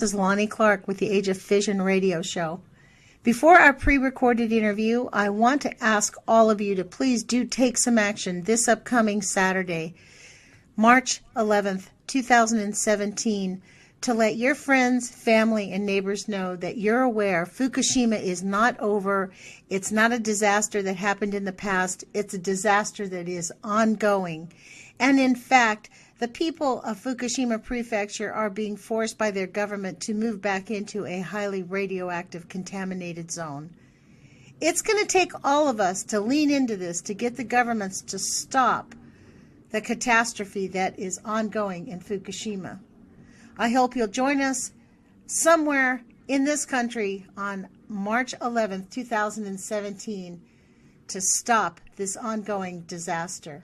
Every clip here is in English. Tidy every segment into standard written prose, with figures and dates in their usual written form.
This is Lonnie Clark with the Age of Fission radio show. Before our pre-recorded interview, I want to ask all of you to please do take some action this upcoming Saturday, March 11th, 2017, to let your friends, family, and neighbors know that you're aware Fukushima is not over. It's not a disaster that happened in the past. It's a disaster that is ongoing. And in fact, the people of Fukushima Prefecture are being forced by their government to move back into a highly radioactive contaminated zone. It's going to take all of us to lean into this to get the governments to stop the catastrophe that is ongoing in Fukushima. I hope you'll join us somewhere in this country on March 11th, 2017 to stop this ongoing disaster.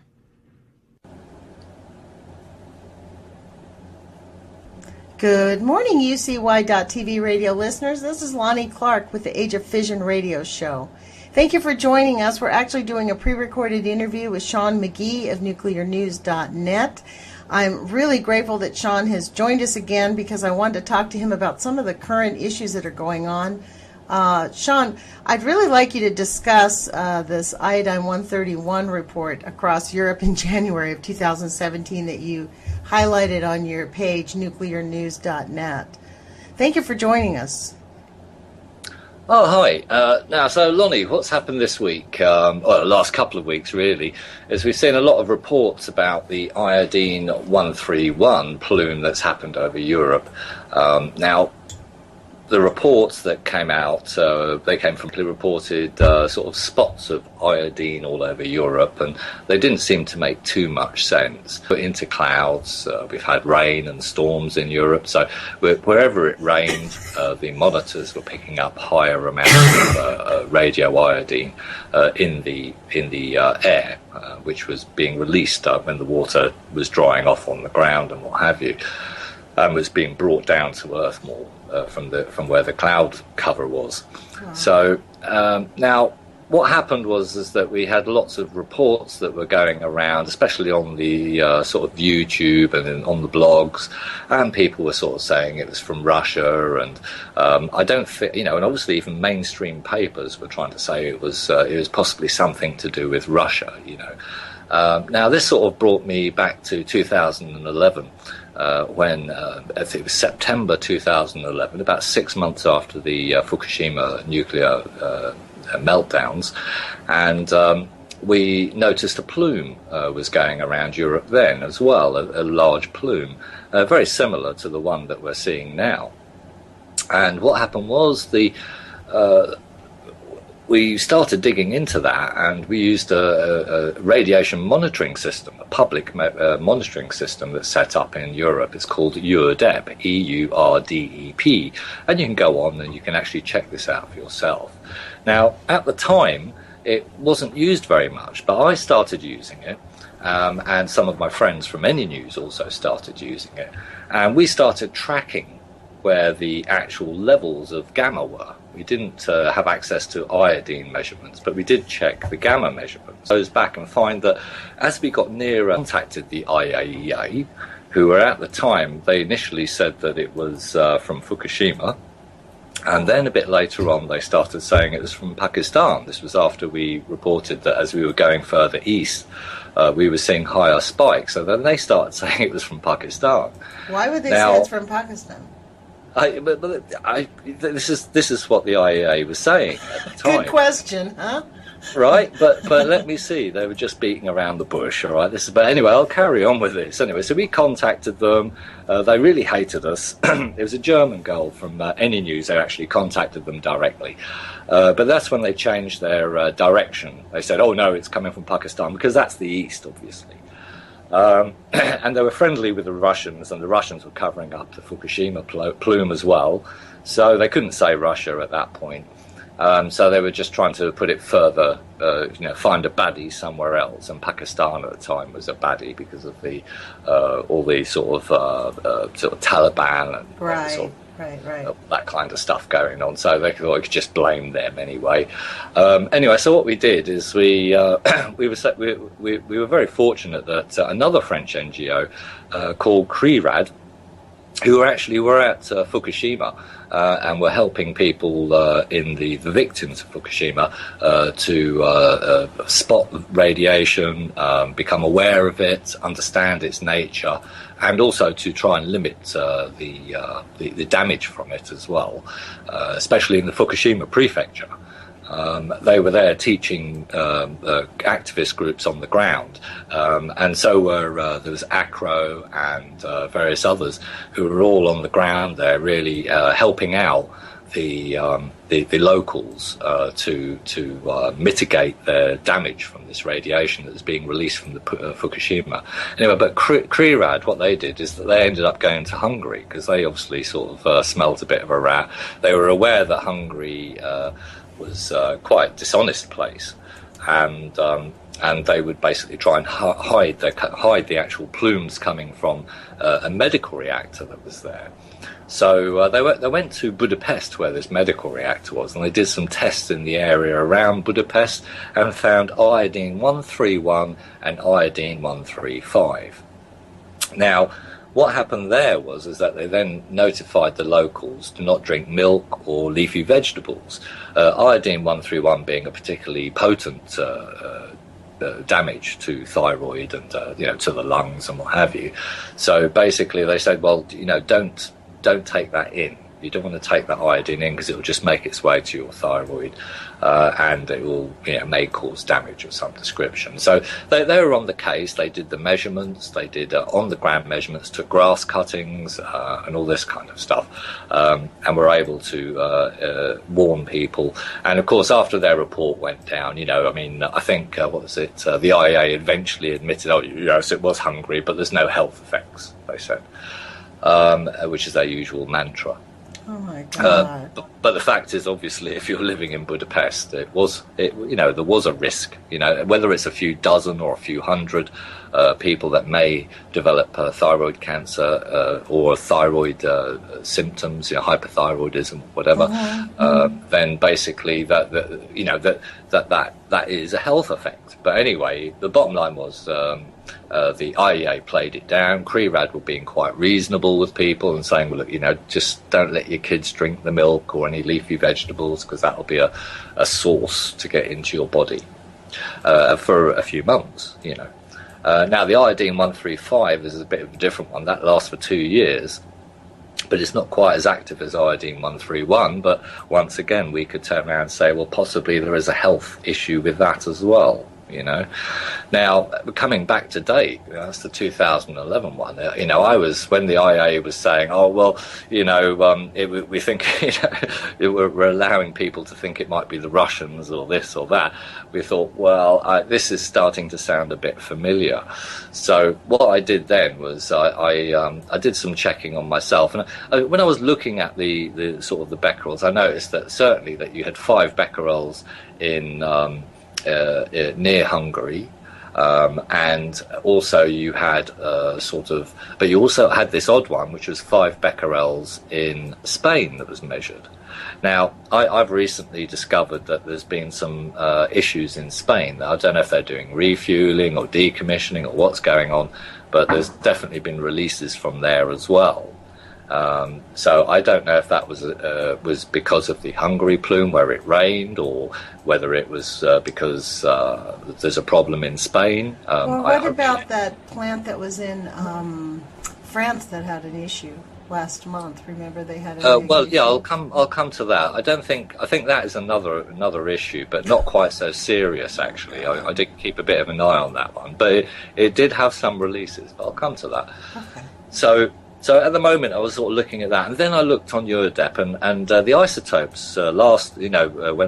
Good morning, UCY.TV radio listeners. This is Lonnie Clark with the Age of Fission radio show. Thank you for joining us. We're actually doing a pre-recorded interview with Shawn McGee of nuclearnews.net. I'm really grateful that Shawn has joined us again because I wanted to talk to him about some of the current issues that are going on. Shawn, I'd really like you to discuss this I-131 report across Europe in January of 2017 that you highlighted on your page, nuclearnews.net. Thank you for joining us. Oh, hi. Now, so Lonnie, what's happened this week, or the last couple of weeks really, is we've seen a lot of reports about the I-131 plume that's happened over Europe. Now, the reports that came out, they came from reported sort of spots of iodine all over Europe, and they didn't seem to make too much sense. Put into clouds, we've had rain and storms in Europe, so wherever it rained, the monitors were picking up higher amounts of radioiodine in the air, which was being released when the water was drying off on the ground and what have you, and was being brought down to Earth more. From where the cloud cover was. Wow. So now what happened was that we had lots of reports that were going around, especially on the sort of YouTube and on the blogs, and people were sort of saying it was from Russia, and I don't think, and obviously even mainstream papers were trying to say it was possibly something to do with Russia, Now this sort of brought me back to 2011. When I think it was September 2011, about 6 months after the Fukushima nuclear meltdowns, and we noticed a plume was going around Europe then as well, a large plume, very similar to the one that we're seeing now. And what happened was we started digging into that, and we used a radiation monitoring system, a public monitoring system that's set up in Europe. It's called EURDEP, E-U-R-D-E-P, and you can go on and you can actually check this out for yourself. Now, at the time, it wasn't used very much, but I started using it, and some of my friends from Any News also started using it, and we started tracking where the actual levels of gamma were. We didn't have access to iodine measurements, but we did check the gamma measurements. I was back and find that as we got nearer, contacted the IAEA, who were at the time, they initially said that it was from Fukushima, and then a bit later on they started saying it was from Pakistan. This was after we reported that as we were going further east, we were seeing higher spikes. So then they started saying it was from Pakistan. Why would they say it's from Pakistan? This is what the IAEA was saying at the time. Good question, huh? Right, but let me see. They were just beating around the bush. All right, but anyway, I'll carry on with this. Anyway, so we contacted them. They really hated us. It was a German girl from Any News. They actually contacted them directly, but that's when they changed their direction. They said, "Oh no, it's coming from Pakistan," because that's the east, obviously. And they were friendly with the Russians, and the Russians were covering up the Fukushima plume as well, so they couldn't say Russia at that point. So they were just trying to put it further, find a baddie somewhere else, and Pakistan at the time was a baddie because of the all the sort of Taliban and right. That kind of stuff going on. So they thought I could just blame them anyway. Anyway, so what we did is we were very fortunate that another French NGO called CRIRAD who were at Fukushima and were helping people in the victims of Fukushima to spot radiation, become aware of it, understand its nature, and also to try and limit the damage from it as well, especially in the Fukushima prefecture. They were there teaching activist groups on the ground, and so were there was ACRO and various others who were all on the ground there, really helping out the locals to mitigate their damage from this radiation that was being released from the Fukushima. Anyway, but CRIRAD, what they did is that they ended up going to Hungary because they obviously sort of smelt a bit of a rat. They were aware that Hungary was quite a dishonest place, and they would basically try and hide the actual plumes coming from a medical reactor that was there. So they went to Budapest, where this medical reactor was, and they did some tests in the area around Budapest and found iodine-131 and iodine-135. Now, what happened there is that they then notified the locals to not drink milk or leafy vegetables. Iodine-131 being a particularly potent damage to thyroid and to the lungs and what have you. So basically, they said, well, don't take that in. You don't want to take that iodine in because it will just make its way to your thyroid, and it will, may cause damage of some description. So they were on the case. They did the measurements. They did on-the-ground measurements, took grass cuttings and all this kind of stuff, and were able to warn people. And of course, after their report went down, I think what was it? The IAEA eventually admitted, yes, it was Hungary, but there's no health effects. They said, which is their usual mantra. Oh my God! But the fact is, obviously, if you're living in Budapest, there was a risk. Whether it's a few dozen or a few hundred people that may develop thyroid cancer or thyroid symptoms, hypothyroidism, whatever. Then basically that is a health effect. But anyway, the bottom line was. The IEA played it down. CRIRAD were being quite reasonable with people and saying, well, look, just don't let your kids drink the milk or any leafy vegetables because that'll be a source to get into your body for a few months, Now, the iodine-135 is a bit of a different one. That lasts for 2 years. But it's not quite as active as iodine-131. But once again, we could turn around and say, well, possibly there is a health issue with that as well. Now coming back to date, that's the 2011 one. I was when the IA was saying, oh well, we think we're allowing people to think it might be the Russians or this or that. We thought, well, this is starting to sound a bit familiar. So what I did then was I did some checking on myself, and when I was looking at the sort of the becquerels, I noticed that certainly that you had 5 becquerels in near Hungary, and also you had but you also had this odd one, which was 5 becquerels in Spain that was measured. Now, I've recently discovered that there's been some issues in Spain. I don't know if they're doing refueling or decommissioning or what's going on, but there's definitely been releases from there as well. So I don't know if that was because of the Hungary plume where it rained, or whether it was because there's a problem in Spain. Well, what about that plant that was in France that had an issue last month? Remember they had an well, yeah, I'll come to that. I think that is another issue, but not quite so serious actually. I did keep a bit of an eye on that one, but it did have some releases. But I'll come to that. Okay. So at the moment, I was sort of looking at that, and then I looked on Eurodep, and the isotopes when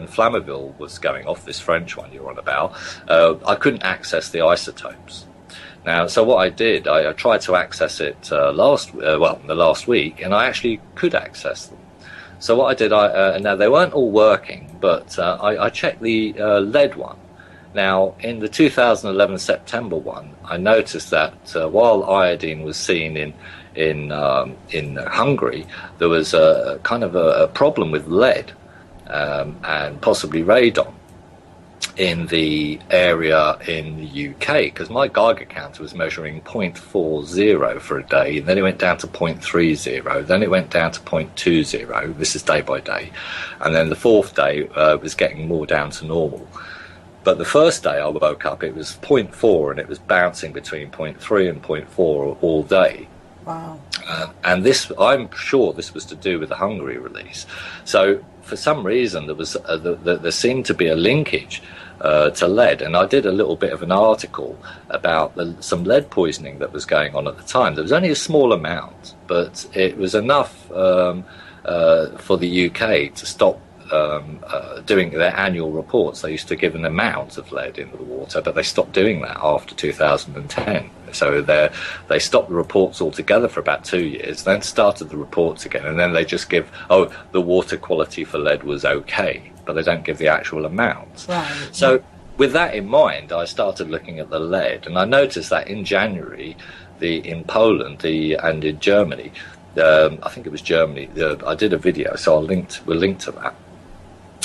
Flammeville was going off, this French one you're on about, I couldn't access the isotopes. Now, so what I did, I tried to access it the last week, and I actually could access them. So what I did, now they weren't all working, but I checked the lead one. Now, in the 2011 September one, I noticed that while iodine was seen in Hungary, there was a kind of a problem with lead and possibly radon. in the area in the UK, because my Geiger counter was measuring 0.40 for a day, and then it went down to 0.30, then it went down to 0.20. This is day by day, and then the fourth day was getting more down to normal. But the first day I woke up, it was 0.4, and it was bouncing between 0.3 and 0.4 all day. Wow. And this, I'm sure this was to do with the Hungary release. So for some reason, there seemed to be a linkage to lead. And I did a little bit of an article about some lead poisoning that was going on at the time. There was only a small amount, but it was enough for the UK to stop doing their annual reports. They used to give an amount of lead into the water, but they stopped doing that after 2010. So they stopped the reports altogether for about 2 years, then started the reports again, and then they just give, the water quality for lead was okay, but they don't give the actual amount. Right. So with that in mind, I started looking at the lead, and I noticed that in January, in Poland and in Germany, I think it was Germany, I did a video, so we'll link to that.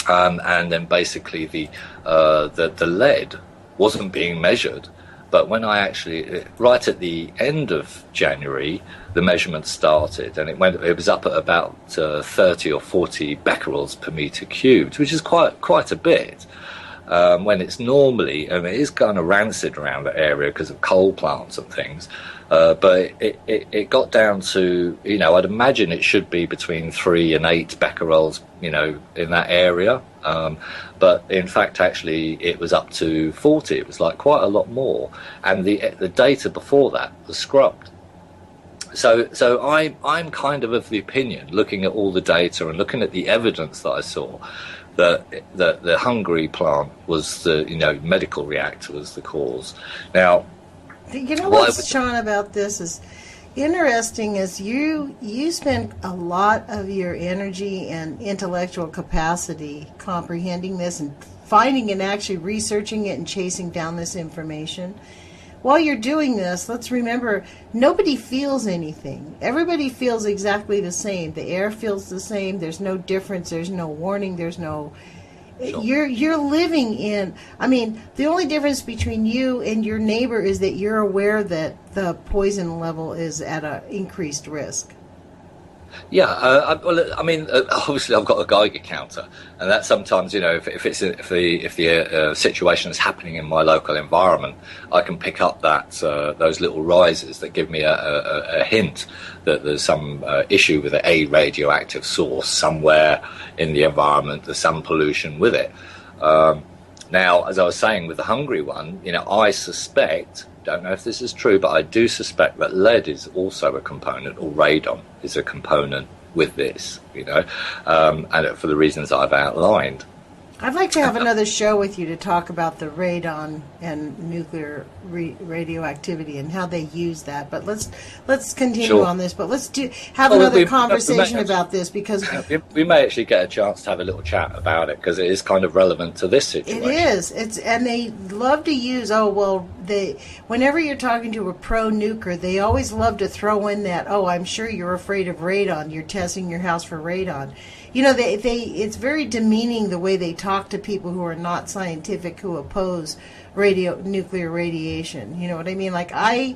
And then basically the lead wasn't being measured, but when I actually, right at the end of January, the measurement started, and it was up at about 30 or 40 becquerels per meter cubed, which is quite a bit. When it's normally, it is kind of rancid around the area because of coal plants and things. But it got down to, I'd imagine it should be between 3 and 8 becquerels, in that area. But in fact, actually, it was up to 40. It was like quite a lot more. And the data before that was scrubbed. So I'm kind of the opinion, looking at all the data and looking at the evidence that I saw, that the Hungary plant was the, medical reactor was the cause. Now, what's Shawn about this is interesting is you spend a lot of your energy and intellectual capacity comprehending this and finding and actually researching it and chasing down this information. While you're doing this, let's remember, nobody feels anything. Everybody feels exactly the same. The air feels the same. There's no difference. There's no warning. There's no... Sure. You're living in... the only difference between you and your neighbor is that you're aware that the poison level is at an increased risk. Yeah, obviously I've got a Geiger counter, and that sometimes, if the situation is happening in my local environment, I can pick up those little rises that give me a hint that there's some issue with a radioactive source somewhere in the environment. There's some pollution with it. Now, as I was saying with the Hungary one, I suspect. Don't know if this is true, but I do suspect that lead is also a component, or radon is a component with this, and for the reasons I've outlined. I'd like to have another show with you to talk about the radon and nuclear radioactivity and how they use that. But let's continue on this. But let's have another conversation about this, because we may actually get a chance to have a little chat about it, because it is kind of relevant to this situation. It is. And they love to use. Whenever you're talking to a pro-nuker, they always love to throw in that. Oh, I'm sure you're afraid of radon. You're testing your house for radon. It's very demeaning the way they talk to people who are not scientific, who oppose nuclear radiation. You know what I mean? Like, I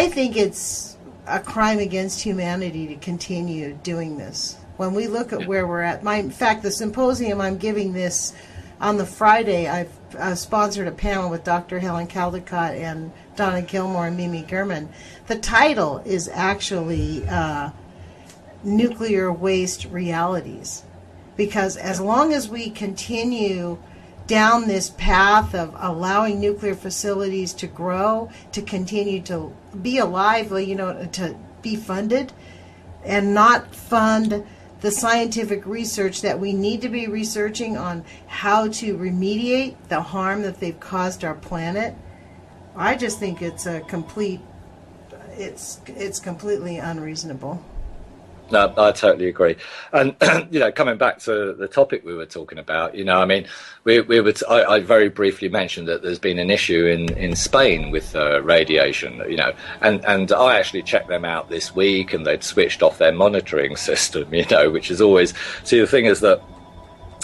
think it's a crime against humanity to continue doing this. When we look at where we're at, in fact, the symposium I'm giving this on the Friday, I've sponsored a panel with Dr. Helen Caldecott and Donna Gilmore and Mimi Gurman. The title is actually Nuclear Waste Realities, because as long as we continue down this path of allowing nuclear facilities to grow, to continue to be alive, to be funded, and not fund the scientific research that we need to be researching on how to remediate the harm that they've caused our planet, I just think it's it's completely unreasonable. No, I totally agree. And, coming back to the topic we were talking about, I very briefly mentioned that there's been an issue in Spain with radiation, and I actually checked them out this week, and they'd switched off their monitoring system, which is always, see, the thing is that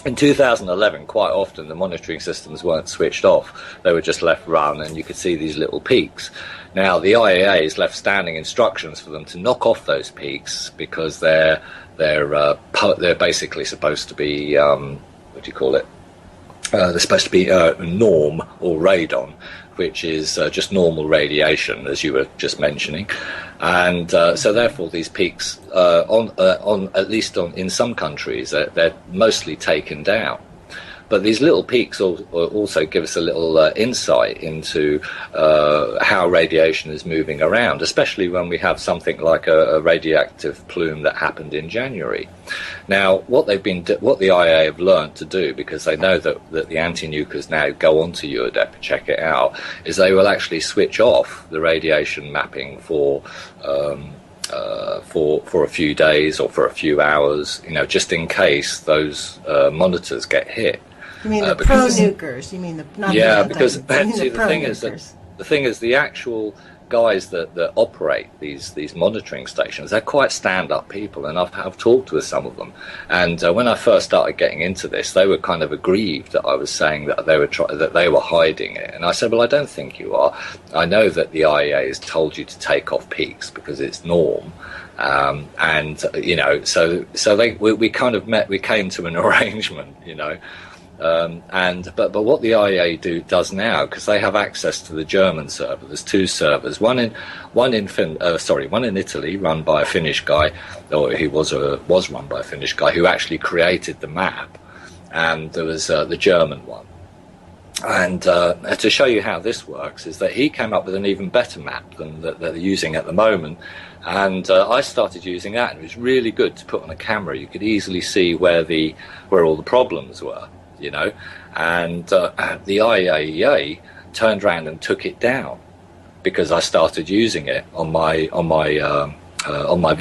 In 2011, quite often the monitoring systems weren't switched off. They were just left run, and you could see these little peaks. Now, the IAA has left standing instructions for them to knock off those peaks because they're basically supposed to be, what do you call it? They're supposed to be norm or radon, which is just normal radiation, as you were just mentioning, and so therefore these peaks, in some countries, they're mostly taken down. But these little peaks also give us a little insight into how radiation is moving around, especially when we have something like a radioactive plume that happened in January. Now, what the IAA have learned to do, because they know that the anti-nukers now go onto Eurodeck and check it out, is they will actually switch off the radiation mapping for a few days or for a few hours, just in case those monitors get hit. You mean the pro-nukers? You mean not the because the the thing is, the actual guys that operate these monitoring stations, they're quite stand-up people, and I've talked with some of them. And when I first started getting into this, they were kind of aggrieved that I was saying that they were hiding it. And I said, well, I don't think you are. I know that the IEA has told you to take off peaks because it's norm. We kind of we came to an arrangement, But what the IEA does now, because they have access to the German server, there's two servers, one in Italy, run by a Finnish guy, or he was run by a Finnish guy who actually created the map, and there was the German one. And to show you how this works is that he came up with an even better map than that they're using at the moment. And I started using that, and it was really good to put on a camera. You could easily see where all the problems were, And the IAEA turned around and took it down because I started using it on my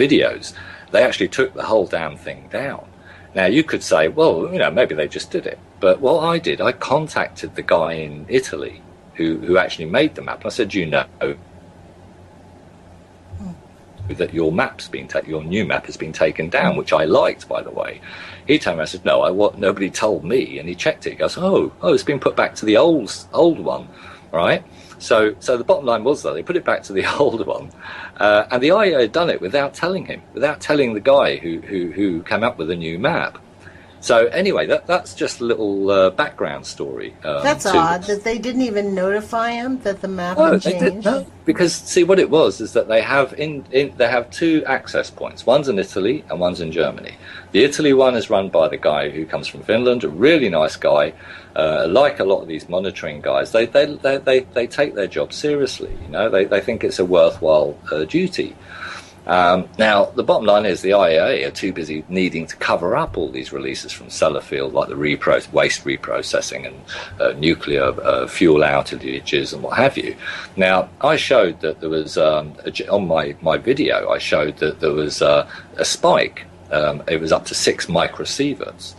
videos. They actually took the whole damn thing down. Now you could say, well, maybe they just did it. But what I did, I contacted the guy in Italy who actually made the map. And I said, that your new map has been taken down, which I liked, by the way. He turned around and said, no, nobody told me. And he checked it. He goes, oh, it's been put back to the old one, right? So the bottom line was that they put it back to the old one, and the IEA had done it without telling the guy who came up with a new map. So anyway, that's just a little background story. That's odd that they didn't even notify him that the map had changed. No, because see what it was is that they have they have two access points. One's in Italy and one's in Germany. The Italy one is run by the guy who comes from Finland, a really nice guy. Like a lot of these monitoring guys, they take their job seriously. They think it's a worthwhile duty. Now, the bottom line is the IAEA are too busy needing to cover up all these releases from Sellafield, like the waste reprocessing and nuclear fuel outages and what have you. Now, I showed that there was, on my video, I showed that there was a spike. It was up to 6 microsieverts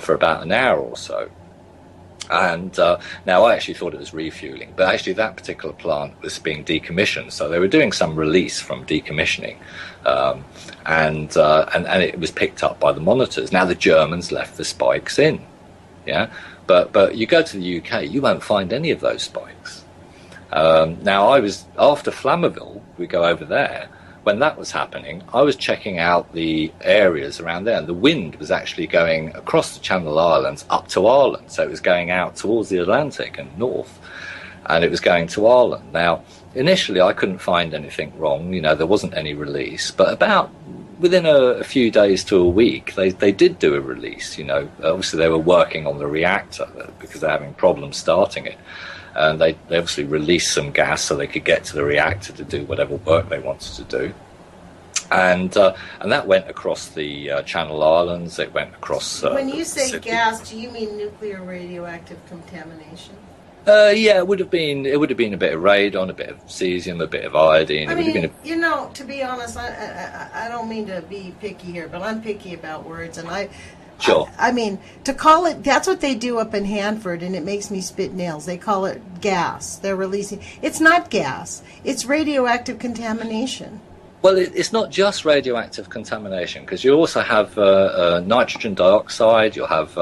for about an hour or so. And now I actually thought it was refueling, but actually that particular plant was being decommissioned, so they were doing some release from decommissioning, and it was picked up by the monitors. Now the Germans left the spikes in, but you go to the UK, you won't find any of those spikes. Now I was after Flamerville, we go over there. When that was happening, I was checking out the areas around there, and the wind was actually going across the Channel Islands up to Ireland. So it was going out towards the Atlantic and north, and it was going to Ireland. Now, initially, I couldn't find anything wrong. There wasn't any release. But about within a few days to a week, they did do a release. Obviously, they were working on the reactor because they're having problems starting it. And they obviously released some gas so they could get to the reactor to do whatever work they wanted to do. And that went across the Channel Islands. It went across. When you say gas, do you mean nuclear radioactive contamination? Yeah, it would have been a bit of radon, a bit of cesium, a bit of iodine. To be honest, I don't mean to be picky here, but I'm picky about words, and Sure. I mean, to call it, that's what they do up in Hanford, and it makes me spit nails. They call it gas. They're releasing. It's not gas. It's radioactive contamination. Well, it's not just radioactive contamination, because you also have nitrogen dioxide. You'll have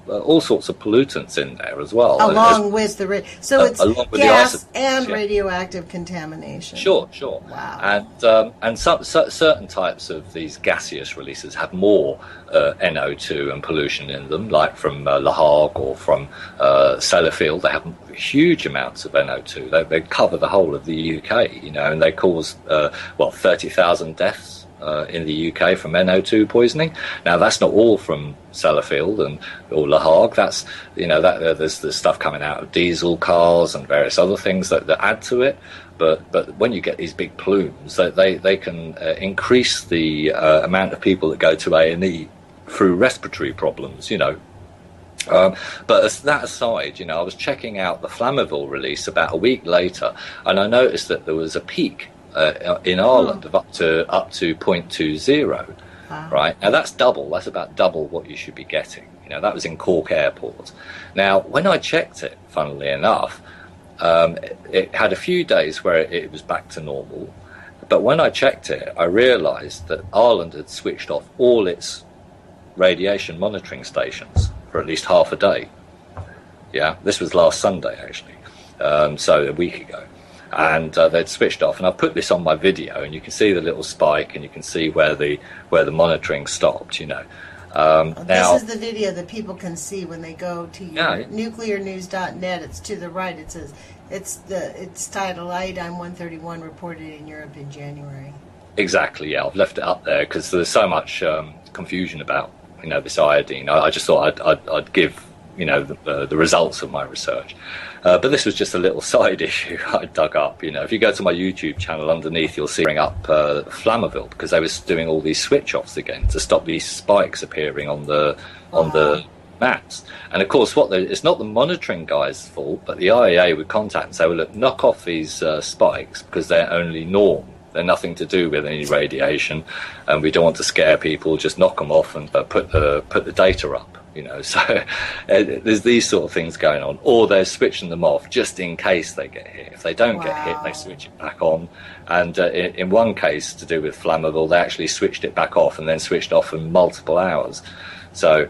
all sorts of pollutants in there as well, along with the so it's along with gas the and yeah. radioactive contamination. Sure. Wow. And certain types of these gaseous releases have more NO2 and pollution in them, like from Le Hague or from Sellafield. They have huge amounts of NO2. They cover the whole of the UK, and they cause 30,000 deaths in the UK from NO2 poisoning. Now, that's not all from Sellafield or Le Hague. That's there's stuff coming out of diesel cars and various other things that add to it. But when you get these big plumes, they can increase the amount of people that go to A&E through respiratory problems. But as that aside, I was checking out the Flammeville release about a week later, and I noticed that there was a peak in Ireland of up to 0.20. Wow. Right, now that's double. That's about double what you should be getting. That was in Cork Airport. Now, when I checked it, funnily enough, it had a few days where it was back to normal. But when I checked it, I realised that Ireland had switched off all its radiation monitoring stations for at least half a day. Yeah, this was last Sunday, actually, so a week ago. And they'd switched off, and I put this on my video, and you can see the little spike, and you can see where the monitoring stopped. This is the video that people can see when they go to nuclearnews.net. It's to the right. It says it's titled I-131 reported in Europe in January. Exactly. Yeah, I've left it up there because there's so much confusion about this iodine. I just thought I'd give the results of my research. But this was just a little side issue I dug up. If you go to my YouTube channel, underneath you'll see bring up Flammeville, because they was doing all these switch offs again to stop these spikes appearing on the maps. And of course, it's not the monitoring guy's fault, but the IAEA would contact and say, well, look, knock off these spikes because they're only norm. They're nothing to do with any radiation, and we don't want to scare people. Just knock them off and put the data up. So there's these sort of things going on, or they're switching them off just in case they get hit. If they don't get hit, they switch it back on. And in one case, to do with Flammeville, they actually switched it back off and then switched off for multiple hours. So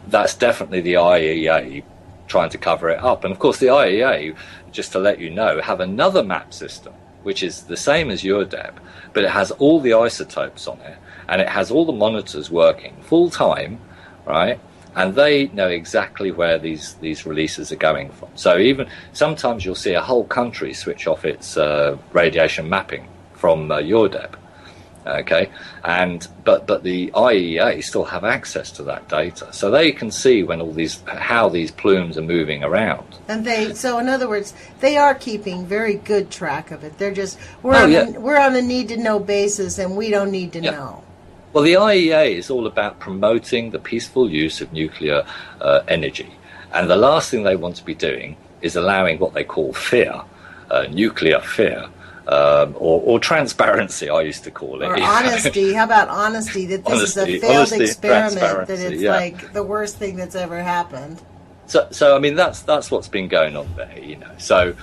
that's definitely the IAEA trying to cover it up. And of course, the IAEA, just to let you know, have another map system which is the same as URDEP, but it has all the isotopes on it, and it has all the monitors working full time, right? And they know exactly where these releases are going from. So even sometimes you'll see a whole country switch off its radiation mapping from URDEP. Okay, but the IEA still have access to that data, so they can see when how these plumes are moving around. And so in other words, they are keeping very good track of it. They're just we're on a need to know basis, and we don't need to know. Well, the IEA is all about promoting the peaceful use of nuclear energy, and the last thing they want to be doing is allowing what they call fear, nuclear fear. Or transparency, I used to call it. Or honesty. How about honesty? That this is a failed experiment. That it's like the worst thing that's ever happened. So I mean, that's what's been going on there, So,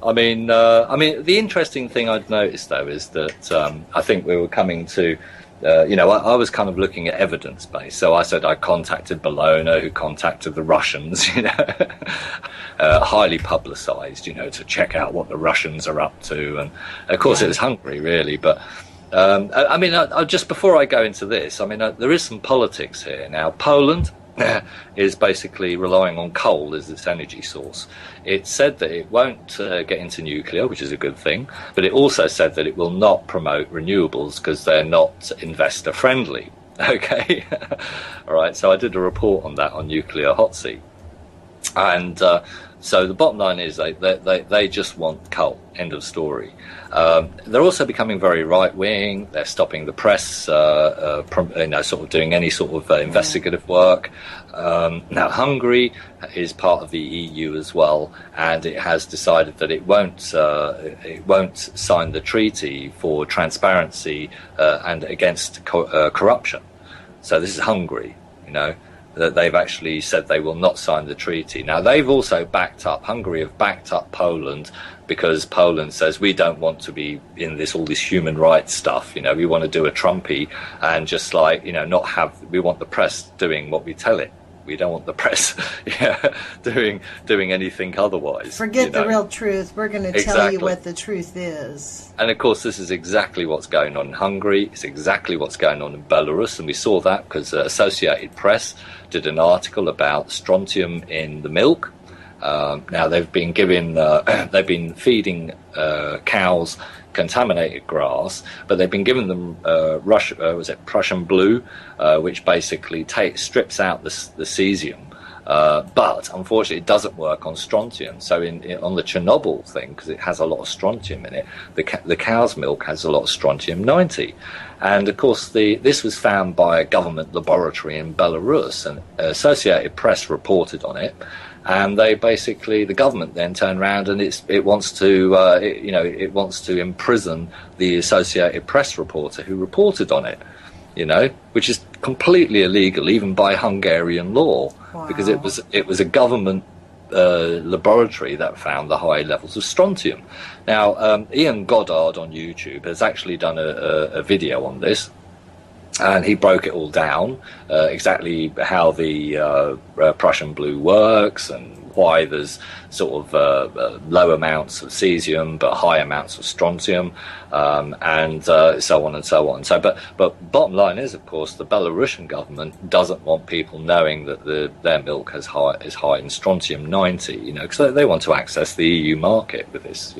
I mean, the interesting thing I'd noticed though is that I think we were coming to. I was kind of looking at evidence base. So I said I contacted Bologna, who contacted the Russians, highly publicized, to check out what the Russians are up to. And of course, it was Hungary, really. But just before I go into this, there is some politics here. Now, Poland is basically relying on coal as its energy source. It said that it won't get into nuclear, which is a good thing, but it also said that it will not promote renewables because they're not investor friendly. Okay, all right. So I did a report on that on Nuclear Hot Seat, and so the bottom line is they just want coal. End of story. They're also becoming very right wing. They're stopping the press, sort of doing any sort of investigative work. Now Hungary is part of the EU as well, and it has decided that it won't sign the treaty for transparency and against corruption. So this is Hungary, that they've actually said they will not sign the treaty. Now, they've also Hungary have backed up Poland, because Poland says we don't want to be in all this human rights stuff. We want to do a Trumpy and just we want the press doing what we tell it. We don't want the press doing anything otherwise. Forget the real truth. We're going to tell you what the truth is. And of course, this is exactly what's going on in Hungary. It's exactly what's going on in Belarus. And we saw that because Associated Press did an article about strontium in the milk. Now they've been feeding cows contaminated grass, but they've been giving them Prussian blue, which basically strips out the cesium. But unfortunately, it doesn't work on strontium. So on the Chernobyl thing, because it has a lot of strontium in it, the cow's milk has a lot of strontium-90. And of course, this was found by a government laboratory in Belarus, and Associated Press reported on it. And the government then turned around and it wants to imprison the Associated Press reporter who reported on it, which is completely illegal even by Hungarian law. Wow. Because it was a government laboratory that found the high levels of strontium. Now, Ian Goddard on YouTube has actually done a video on this. And he broke it all down, exactly how the Prussian blue works and why there's sort of low amounts of cesium but high amounts of strontium, and so on and so on. So, but bottom line is, of course, the Belarusian government doesn't want people knowing that their milk is high in strontium-90, because they want to access the EU market with this,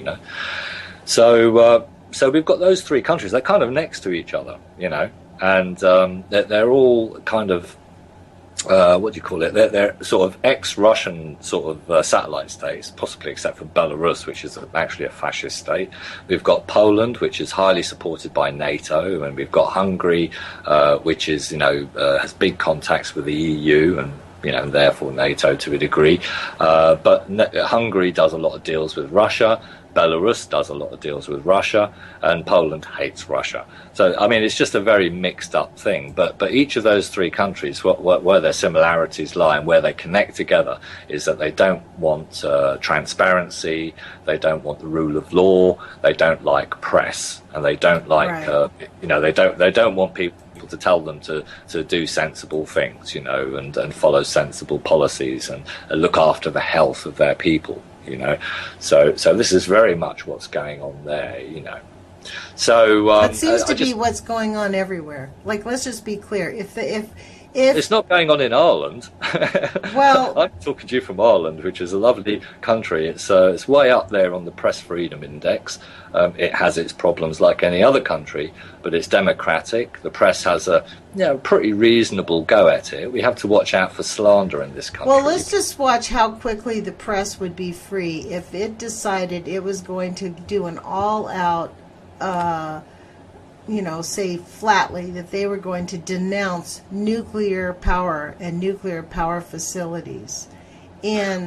So we've got those three countries. They're kind of next to each other, and they're all kind of what do you call it? They're sort of ex-Russian sort of satellite states, possibly except for Belarus, which is actually a fascist state. We've got Poland, which is highly supported by NATO, and we've got Hungary, which is has big contacts with the EU and therefore NATO to a degree. But Hungary does a lot of deals with Russia. Belarus does a lot of deals with Russia, and Poland hates Russia. So, I mean, it's just a very mixed up thing. But each of those three countries, where their similarities lie and where they connect together, is that they don't want transparency, they don't want the rule of law, they don't like press, and they don't like, they don't want people to tell them to do sensible things, and follow sensible policies and look after the health of their people. So this is very much what's going on there, So it seems to be what's going on everywhere. Like, let's just be clear: if it's not going on in Ireland, well, I'm talking to you from Ireland, which is a lovely country. It's way up there on the press freedom index. It has its problems like any other country, but it's democratic. The press has a pretty reasonable go at it. We have to watch out for slander in this country. Well, let's just watch how quickly the press would be free if it decided it was going to do an all-out, say flatly that they were going to denounce nuclear power and nuclear power facilities in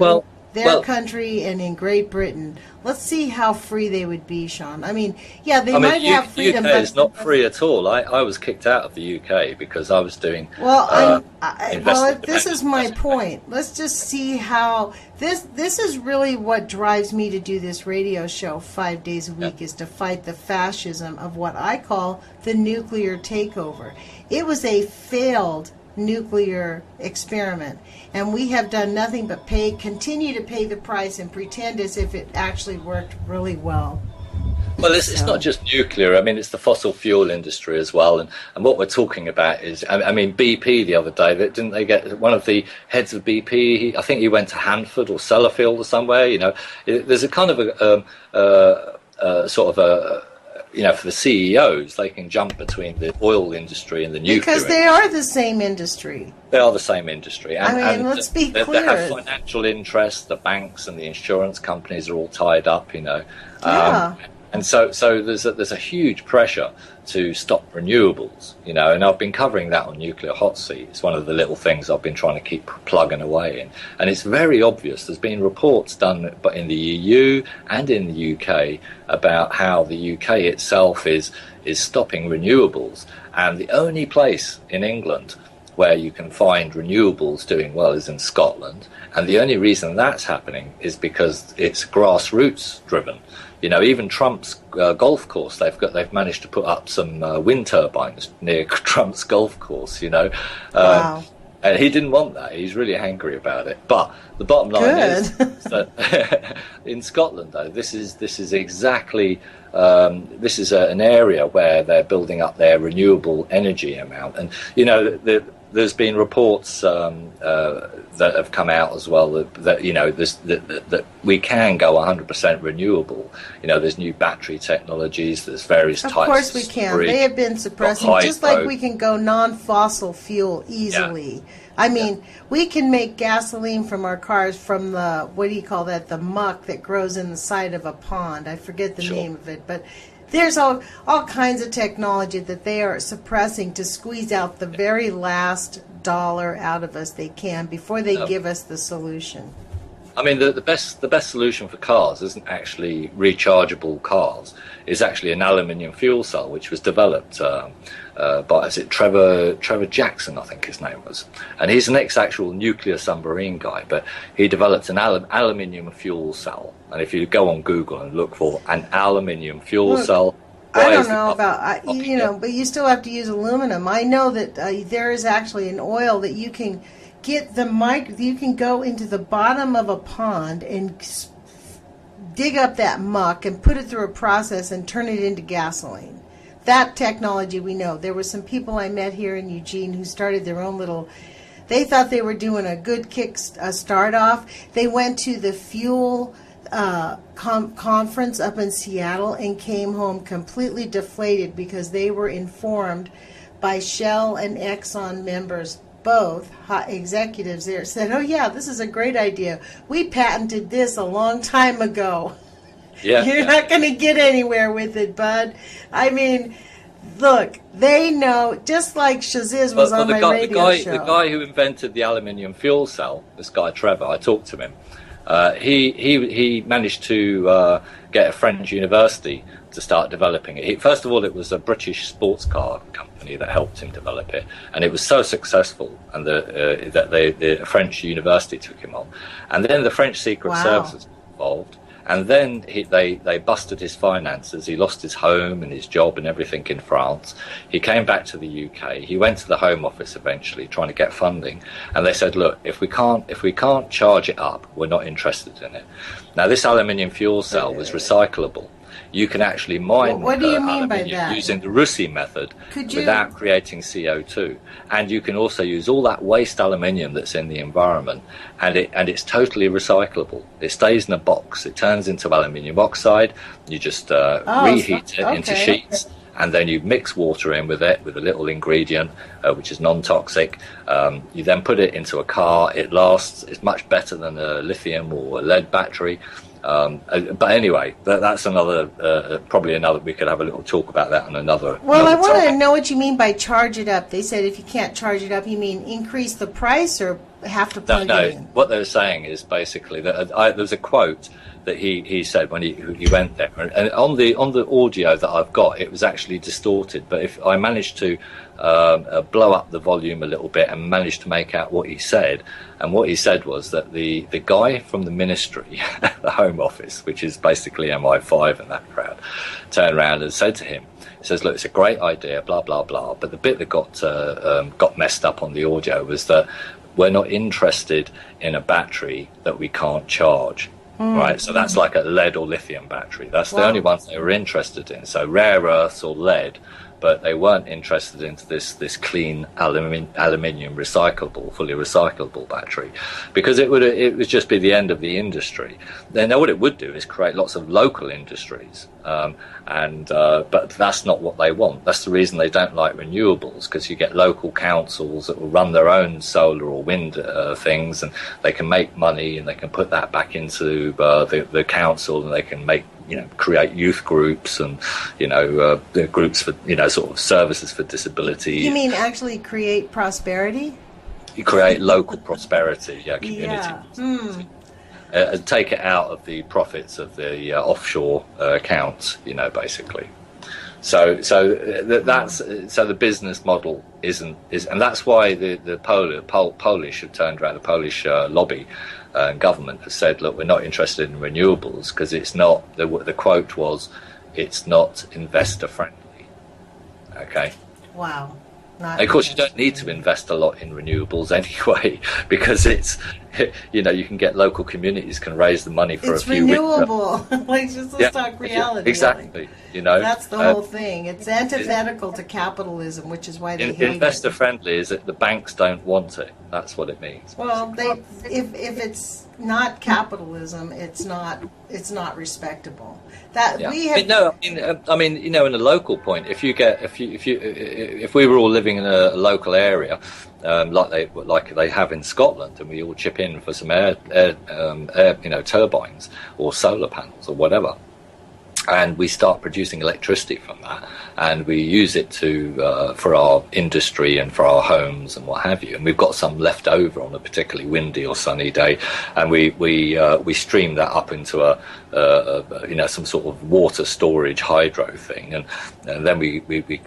their country and in Great Britain. Let's see how free they would be, Shawn. I mean, they might have freedom. The UK is not free at all. I was kicked out of the UK because I was doing. This is my point. Let's just see how this is really what drives me to do this radio show 5 days a week, is to fight the fascism of what I call the nuclear takeover. It was a failed nuclear experiment, and we have done nothing but continue to pay the price and pretend as if it actually worked really well. Well, it's not just nuclear. I mean, it's the fossil fuel industry as well. And what we're talking about is, I mean, BP the other day, didn't they get one of the heads of BP? I think he went to Hanford or Sellafield or somewhere. There's a kind of for the CEOs, they can jump between the oil industry and the nuclear because they are the same industry. They are the same industry. And let's be clear. They have financial interests. The banks and the insurance companies are all tied up, And so there's a huge pressure to stop renewables, and I've been covering that on Nuclear Hot Seat. It's one of the little things I've been trying to keep plugging away in. And it's very obvious. There's been reports done in the EU and in the UK about how the UK itself is stopping renewables. And the only place in England where you can find renewables doing well is in Scotland, and the only reason that's happening is because it's grassroots driven. You know, even Trump's golf course, they've managed to put up some wind turbines near Trump's golf course. You know, Wow. and he didn't want that. He's really angry about it. But the bottom line is that in Scotland, though, this is exactly this is an area where they're building up their renewable energy amount. And you know, there's been reports that have come out as well that you know that we can go 100% renewable. You know, there's new battery technologies. There's various types. Of course we can. They have been suppressing, just like we can go non-fossil fuel easily. Yeah. I mean, we can make gasoline from our cars from the, what do you call that, the muck that grows in the side of a pond. I forget the name of it, but there's all kinds of technology that they are suppressing to squeeze out the very last dollar out of us they can before they give us the solution. I mean, the best solution for cars isn't actually rechargeable cars. It's actually an aluminium fuel cell, which was developed by, is it Trevor Jackson, I think his name was. And he's an ex-actual nuclear submarine guy, but he developed an aluminium fuel cell. And if you go on Google and look for an aluminium fuel cell, I don't know about, you know, but you still have to use aluminum. I know that there is actually an oil that you can get you can go into the bottom of a pond and dig up that muck and put it through a process and turn it into gasoline. That technology we know. There were some people I met here in Eugene who started their own little, they thought they were doing a good start off. They went to the fuel conference up in Seattle and came home completely deflated because they were informed by Shell and Exxon members, both hot executives there, said, oh yeah, this is a great idea. We patented this a long time ago. Yeah, You're not going to get anywhere with it, bud. I mean, look, they know, just like Shaziz was on my radio show. The guy who invented the aluminium fuel cell, this guy Trevor, I talked to him. He managed to get a French university to start developing it. First of all, it was a British sports car company that helped him develop it, and it was so successful, and that the French university took him on, and then the French Secret Service was involved, and then they busted his finances. He lost his home and his job and everything in France. He came back to the UK. He went to the Home Office eventually, trying to get funding, and they said, "Look, if we can't charge it up, we're not interested in it." Now, this aluminium fuel cell was recyclable. You can actually mine what do you mean by that? Using the Russi method without creating CO2. And you can also use all that waste aluminium that's in the environment, and it's totally recyclable. It stays in a box. It turns into aluminium oxide. You just reheat it into sheets, and then you mix water in with it with a little ingredient, which is non-toxic. You then put it into a car. It lasts. It's much better than a lithium or a lead battery. But anyway, that's another, probably another, we could have a little talk about that on another. Well, I want to know what you mean by charge it up. They said if you can't charge it up, you mean increase the price or have to plug it in? What they're saying is basically that there's a quote that he said when he went there, and on the audio that I've got, it was actually distorted, but if I managed to blow up the volume a little bit and managed to make out what he said, and what he said was that the guy from the ministry, the Home Office, which is basically MI5 and that crowd, turned around and said to him, he says, "Look, it's a great idea, blah blah blah," but the bit that got messed up on the audio was that we're not interested in a battery that we can't charge. Right, so that's like a lead or lithium battery. That's the only ones they were interested in. So rare earths or lead, but they weren't interested into this clean aluminium recyclable, fully recyclable battery, because it would just be the end of the industry. Then what it would do is create lots of local industries, but that's not what they want. That's the reason they don't like renewables, because you get local councils that will run their own solar or wind things, and they can make money and they can put that back into the council, and they can create youth groups and groups for sort of services for disability. You mean actually create prosperity? You create local prosperity, community. And take it out of the profits of the offshore accounts, basically. So the business model and that's why the Polish have turned around. The Polish lobby and government has said, look, we're not interested in renewables because it's not. The quote was, it's not investor friendly. Okay. Wow. And of course, you don't need to invest a lot in renewables anyway, because it's, you can get local communities can raise the money for a few. It's renewable. Let's talk reality. Exactly. That's the whole thing. It's antithetical to capitalism, which is why they hate investor it. friendly is that the banks don't want it. That's what it means. Well, if it's not capitalism, it's not respectable. I mean, in a local point, if we were all living in a local area, like they have in Scotland, and we all chip in for some air turbines or solar panels or whatever, and we start producing electricity from that, and we use it for our industry and for our homes and what have you, and we've got some left over on a particularly windy or sunny day, and we stream that up into some sort of water storage hydro thing, and then we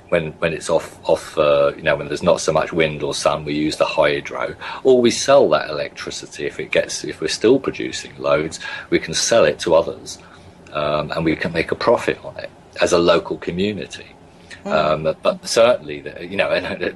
when it's off when there's not so much wind or sun, we use the hydro, or we sell that electricity. If we're still producing loads, we can sell it to others. And we can make a profit on it as a local community. But certainly,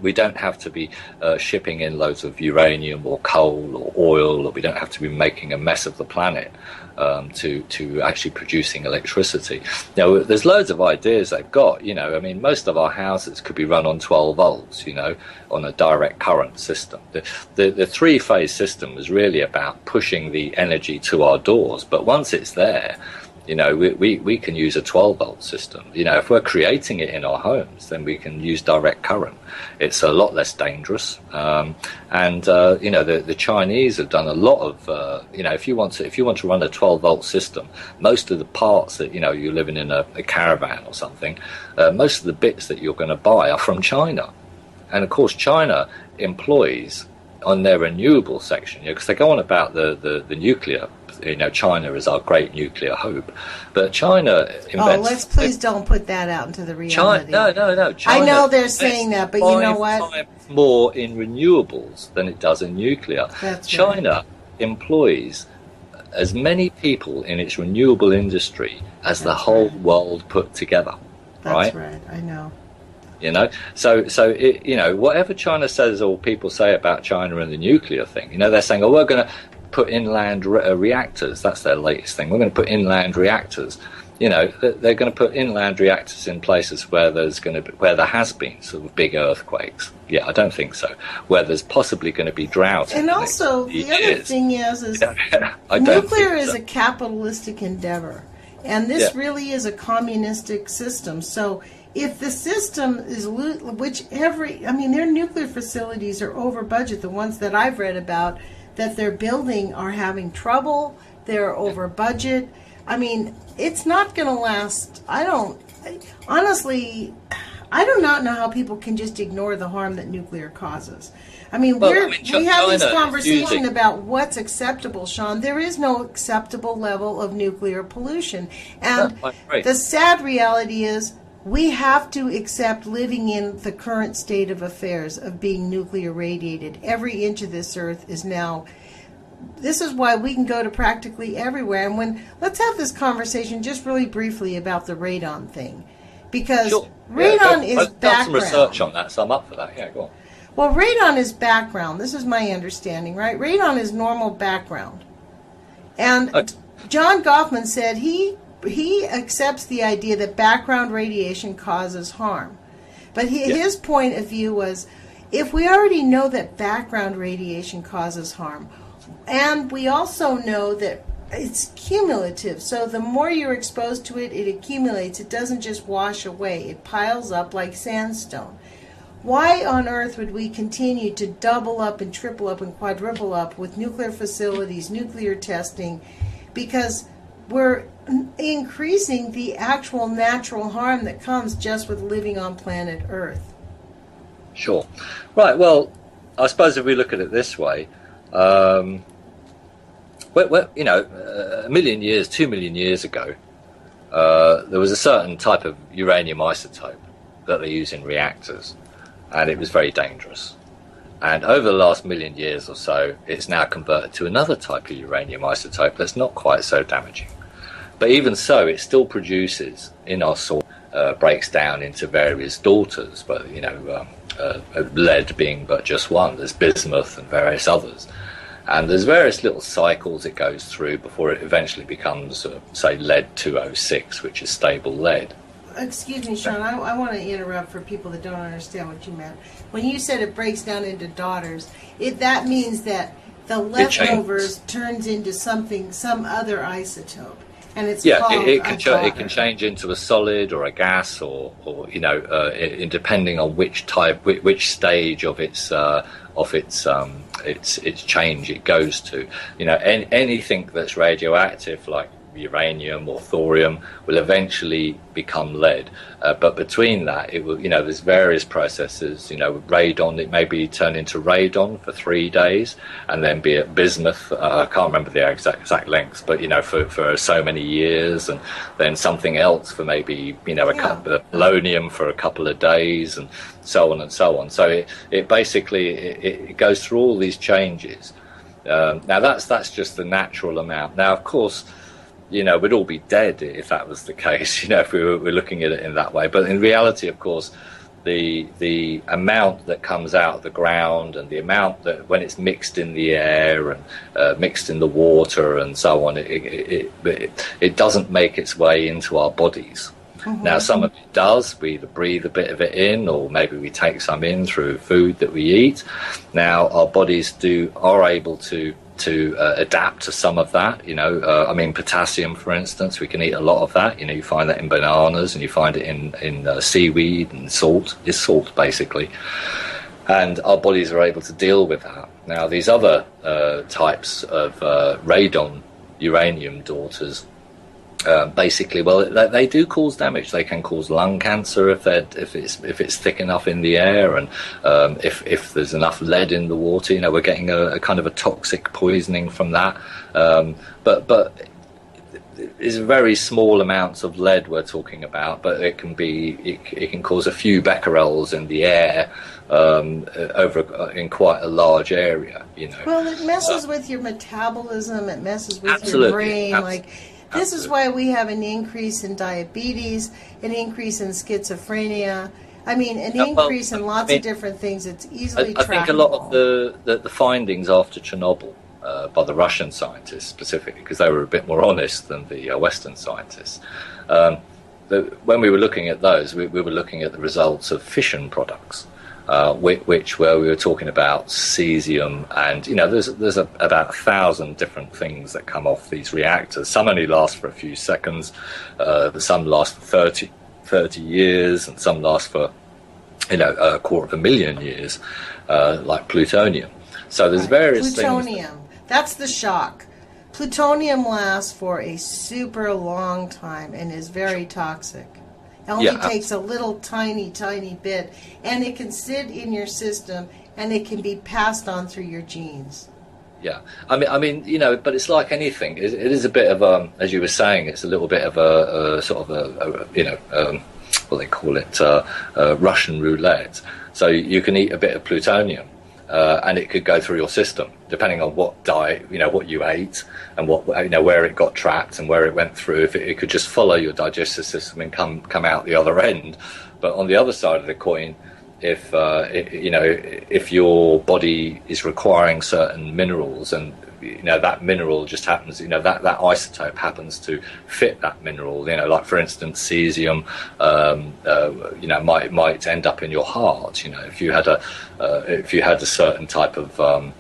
we don't have to be shipping in loads of uranium or coal or oil, or we don't have to be making a mess of the planet to actually producing electricity. There's loads of ideas they've got. Most of our houses could be run on 12 volts, on a direct current system. The three-phase system is really about pushing the energy to our doors, but once it's there, we can use a 12-volt system. If we're creating it in our homes, then we can use direct current. It's a lot less dangerous. The Chinese have done a lot of, if you want to run a 12-volt system, most of the parts that, you're living in a caravan or something, most of the bits that you're going to buy are from China. And of course, China employs on their renewable section, because they go on about the nuclear. China is our great nuclear hope, but China invents. Please don't put that out into the reality. No. China I know they're saying that, but you know what? 5 times more in renewables than it does in nuclear. That's China right. employs as many people in its renewable industry as the whole world put together. That's right. I know. So whatever China says or people say about China and the nuclear thing, they're saying, we're going to put inland reactors. That's their latest thing. We're going to put inland reactors. They're going to put inland reactors in places where there has been sort of big earthquakes. Yeah, I don't think so. Where there's possibly going to be drought. And also, the other thing is nuclear is a capitalistic endeavor, and this really is a communistic system. So if the system is their nuclear facilities are over budget. The ones that I've read about that they're building are having trouble. They're over budget. It's not going to last. Honestly, I do not know how people can just ignore the harm that nuclear causes. We have this conversation about what's acceptable, Shawn. There is no acceptable level of nuclear pollution. And the sad reality is we have to accept living in the current state of affairs of being nuclear radiated. Every inch of this earth is now. This is why we can go to practically everywhere. And let's have this conversation just really briefly about the radon thing, because radon is background. I've done some research on that, so I'm up for that. Yeah, go on. Well, radon is background. This is my understanding, right? Radon is normal background. And John Goffman said he accepts the idea that background radiation causes harm. But his point of view was, if we already know that background radiation causes harm, and we also know that it's cumulative, so the more you're exposed to it, it accumulates. It doesn't just wash away. It piles up like sandstone. Why on earth would we continue to double up and triple up and quadruple up with nuclear facilities, nuclear testing? Because we're increasing the actual natural harm that comes just with living on planet Earth. Sure. Right, well, I suppose if we look at it this way, a million years, 2 million years ago, there was a certain type of uranium isotope that they use in reactors, and it was very dangerous. And over the last million years or so, it's now converted to another type of uranium isotope that's not quite so damaging. But even so, it still produces in our soil, breaks down into various daughters, but lead being but just one. There's bismuth and various others. And there's various little cycles it goes through before it eventually becomes, say, lead 206, which is stable lead. Excuse me, Shawn, I want to interrupt for people that don't understand what you meant. When you said it breaks down into daughters, that means that the leftovers turns into some other isotope. And it's called it can change into a solid or a gas, or depending on which type, which stage of its change it goes to. Anything that's radioactive, like uranium or thorium, will eventually become lead, but between that it will, there's various processes. Radon, it may be turned into radon for 3 days and then be at bismuth, I can't remember the exact lengths, but for so many years, and then something else for maybe a couple of polonium for a couple of days, and so on and so on. So it basically it goes through all these changes. Now that's just the natural amount. Now, of course, we'd all be dead if that was the case, if we were looking at it in that way. But in reality, of course, the amount that comes out of the ground, and the amount that when it's mixed in the air and mixed in the water and so on, it doesn't make its way into our bodies. Mm-hmm. Now, some of it does. We either breathe a bit of it in, or maybe we take some in through food that we eat. Now, our bodies are able to adapt to some of that. Potassium, for instance, we can eat a lot of that. You find that in bananas, and you find it in seaweed and salt. It's salt, basically. And our bodies are able to deal with that. Now, these other types of radon uranium daughters, basically, they do cause damage. They can cause lung cancer if it's thick enough in the air, and if there's enough lead in the water. We're getting a kind of a toxic poisoning from that. But it's very small amounts of lead we're talking about, but it can cause a few becquerels in the air in quite a large area. Well, it messes with your metabolism. It messes with your brain. This is why we have an increase in diabetes, an increase in schizophrenia. An increase in lots of different things. It's easily trackable. I think a lot of the findings after Chernobyl, by the Russian scientists specifically, because they were a bit more honest than the Western scientists. When we were looking at those, we were looking at the results of fission products, where we were talking about cesium, and there's about 1,000 different things that come off these reactors. Some only last for a few seconds, some last for 30 years, and some last for a 250,000 years, like plutonium. So there's various plutonium. That's the shock. Plutonium lasts for a super long time and is very toxic. It only takes a little tiny bit, and it can sit in your system, and it can be passed on through your genes. Yeah, but it's like anything. It is a bit of as you were saying, it's a little bit of a sort of what they call it, Russian roulette. So you can eat a bit of plutonium, and it could go through your system, depending on what diet, what you ate, and what where it got trapped and where it went through. If it could just follow your digestive system and come out the other end. But on the other side of the coin, if your body is requiring certain minerals, and that mineral just happens, that isotope happens to fit that mineral, like for instance cesium, might end up in your heart. If you had a certain type of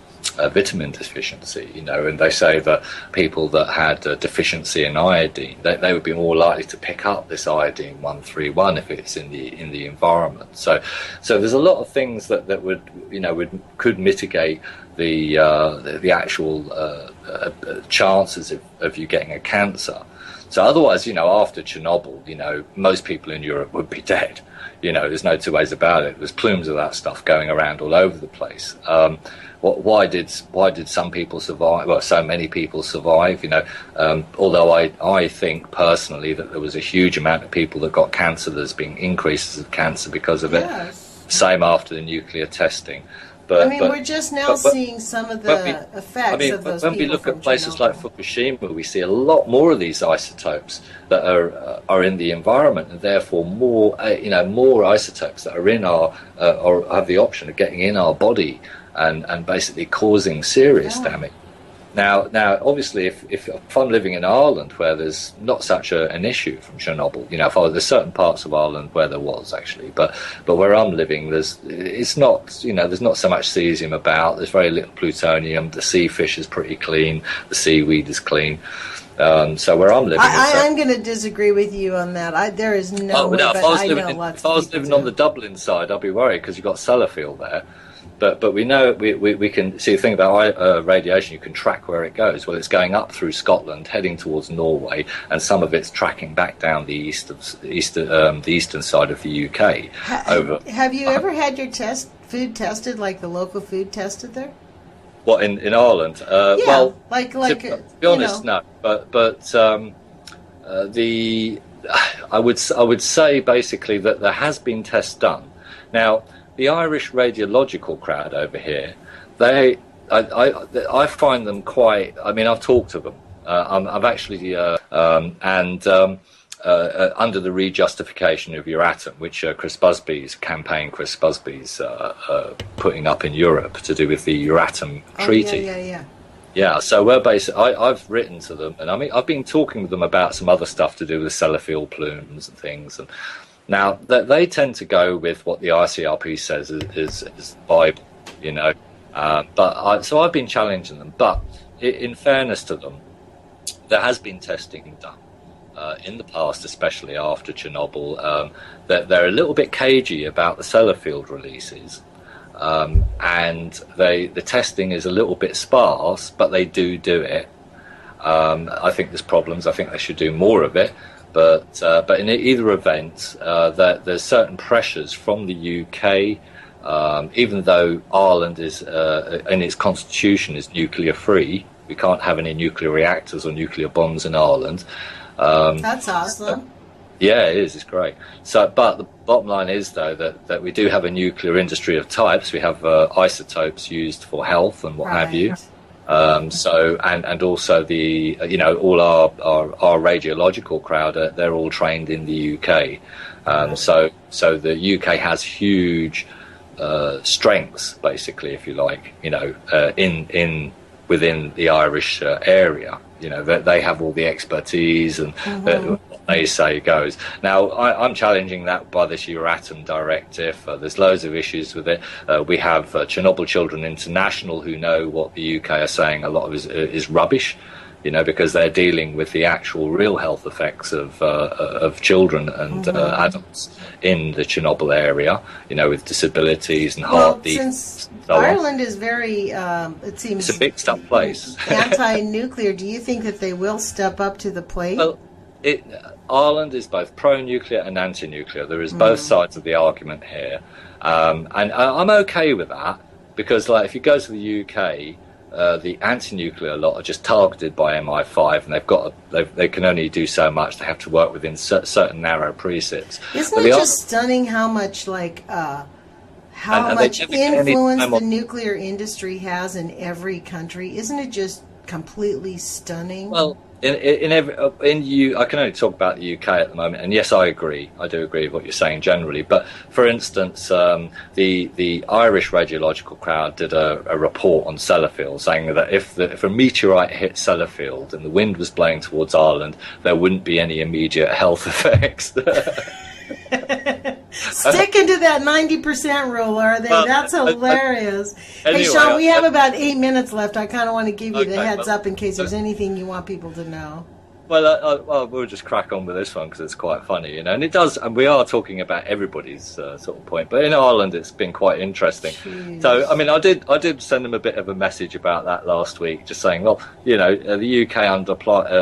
vitamin deficiency, and they say that people that had a deficiency in iodine, they would be more likely to pick up this iodine 131 if it's in the environment. So there's a lot of things that could mitigate the actual chances of you getting a cancer. So otherwise, after Chernobyl, most people in Europe would be dead. There's no two ways about it. There's plumes of that stuff going around all over the place. Why did some people survive? Well, so many people survive. Although I think personally that there was a huge amount of people that got cancer. There's been increases of cancer because of it. Yes. Same after the nuclear testing. But we're just now seeing some of the effects of those people. When we look at places like Fukushima, we see a lot more of these isotopes that are in the environment, and therefore more isotopes that are in our or have the option of getting in our body and basically causing serious damage. Now, obviously, if I'm living in Ireland where there's not such an issue from Chernobyl, there's certain parts of Ireland where there was actually, but where I'm living, there's not so much cesium about. There's very little plutonium. The sea fish is pretty clean. The seaweed is clean. So where I'm living, I'm going to disagree with you on that. There is no way. If I was living on the Dublin side, I'd be worried because you've got Sellafield there. But we know we can see the thing about radiation. You can track where it goes. Well, it's going up through Scotland, heading towards Norway, and some of it's tracking back down the eastern side of the UK. Have you ever had your food tested, like the local food tested there? What in Ireland? Well, to be honest, no. But I would say basically that there has been tests done. Now, the Irish radiological crowd over here, I find them quite. I've talked to them. I've actually under the rejustification of your atom, which Chris Busby's putting up in Europe to do with the Euratom Treaty. Yeah, so we're I've written to them, and I've been talking with them about some other stuff to do with Sellafield plumes and things. And now they tend to go with what the ICRP says is Bible, so I've been challenging them. But in fairness to them, there has been testing done in the past, especially after Chernobyl. That they're a little bit cagey about the Sellafield releases. And the testing is a little bit sparse, but they do it. I think there's problems. I think they should do more of it. But in either event, there's certain pressures from the UK. Even though Ireland is in its constitution is nuclear free, we can't have any nuclear reactors or nuclear bombs in Ireland. That's awesome. Yeah, it is. It's great. But the bottom line is, though, that we do have a nuclear industry of types. We have isotopes used for health and what have you. And also the all our radiological crowd, they're all trained in the UK. So the UK has huge strengths, basically, if you like, within the Irish area. They have all the expertise and what they say goes. Now, I'm challenging that by this Euratom directive. There's loads of issues with it. We have Chernobyl Children International who know what the UK are saying. A lot of it is rubbish, because they're dealing with the actual real health effects of children and adults in the Chernobyl area, with disabilities and heart defects. Ireland is very, it seems, it's a mixed up place. Anti-nuclear. Do you think that they will step up to the plate? Well, Ireland is both pro-nuclear and anti-nuclear. There is both sides of the argument here, and I'm okay with that because, if you go to the UK, the anti-nuclear lot are just targeted by MI5, and they can only do so much. They have to work within certain narrow precepts. Isn't it just stunning how much much influence the nuclear industry has in every country? Isn't it just completely stunning? Well, I can only talk about the UK at the moment, and yes, I agree. I do agree with what you're saying generally. But for instance, the Irish radiological crowd did a report on Sellafield, saying that if a meteorite hit Sellafield and the wind was blowing towards Ireland, there wouldn't be any immediate health effects. Sticking to that 90% rule, are they? That's hilarious. Anyway, hey, Shawn, we have about 8 minutes left. I kind of want to give you the heads up in case there's anything you want people to know. Well, we'll just crack on with this one because it's quite funny, and it does, and we are talking about everybody's sort of point. But in Ireland, it's been quite interesting. Jeez. So, I mean, I did send them a bit of a message about that last week, just saying, well, the UK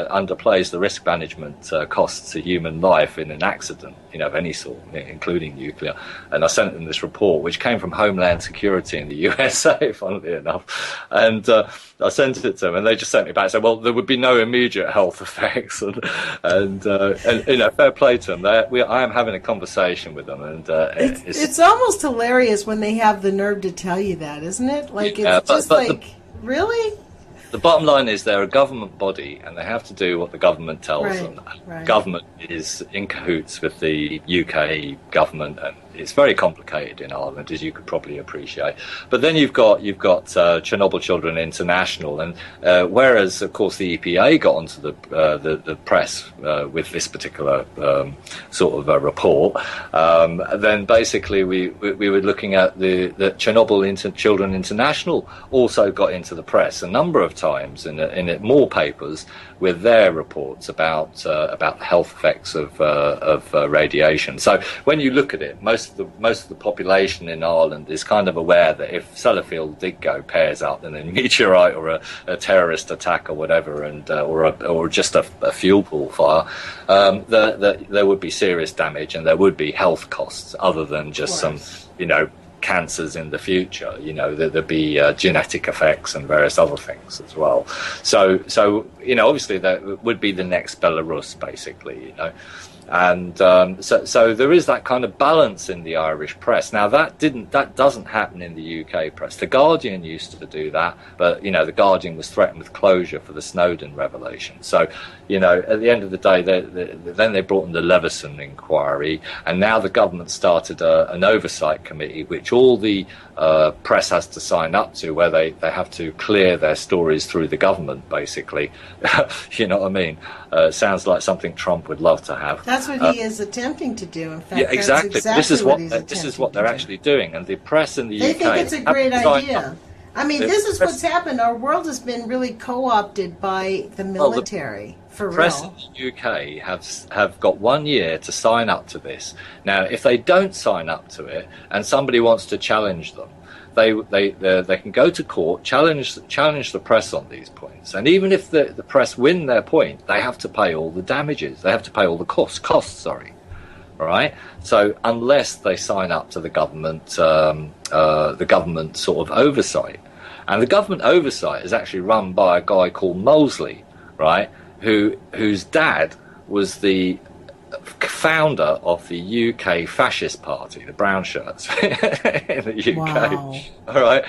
underplays the risk management costs to human life in an accident, of any sort, including nuclear. And I sent them this report, which came from Homeland Security in the USA, funnily enough, and I sent it to them, and they just sent me back and said, well, there would be no immediate health effects, and fair play to them. I am having a conversation with them, and it's almost hilarious when they have the nerve to tell you that, isn't it? Like, it's just like, really? The bottom line is they're a government body, and they have to do what the government tells them. Right. Government is in cahoots with the UK government, and it's very complicated in Ireland, as you could probably appreciate. But then you've got Chernobyl Children International, and whereas of course the EPA got onto the press with this particular sort of a report, then basically we were looking at the Chernobyl Children International also got into the press a number of times in more papers with their reports about the health effects of radiation. So when you look at it, most of the population in Ireland is kind of aware that if Sellafield did go pairs up in a meteorite or a terrorist attack or whatever, and or just a fuel pool fire, that there would be serious damage and there would be health costs other than just some, cancers in the future. There'd be genetic effects and various other things as well. So obviously that would be the next Belarus, basically. And so there is that kind of balance in the Irish press. Now that doesn't happen in the UK press. The Guardian used to do that, but the Guardian was threatened with closure for the Snowden revelation. So at the end of the day, then they brought in the Leveson inquiry, and now the government started an oversight committee, which all the press has to sign up to, where they have to clear their stories through the government, basically. You know what I mean? Sounds like something Trump would love to have. That's what he is attempting to do. In fact, yeah, exactly. That's This is what they're actually doing, and the press in the they UK. They think it's a great idea. I mean, this is press, what's happened. Our world has been really co-opted by the military. For press real. in the UK have got 1 year to sign up to this. Now, if they don't sign up to it, and somebody wants to challenge them, they can go to court, challenge the press on these points, and even if the press win their point, they have to pay all the damages. They have to pay all the costs. All right. So unless they sign up to the government sort of oversight, and the government oversight is actually run by a guy called Mosley, right, whose dad was the founder of the UK fascist party, the brown shirts in the UK. Wow. All right,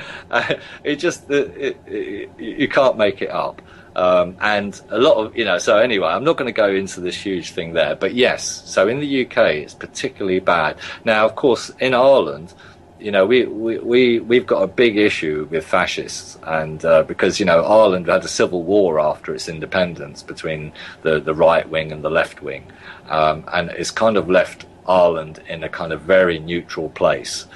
you can't make it up. And a lot of, so anyway, I'm not going to go into this huge thing there, but yes, so in the UK, it's particularly bad. Now, of course, in Ireland, we've got a big issue with fascists, and because Ireland had a civil war after its independence between the right wing and the left wing, and it's kind of left Ireland in a kind of very neutral place.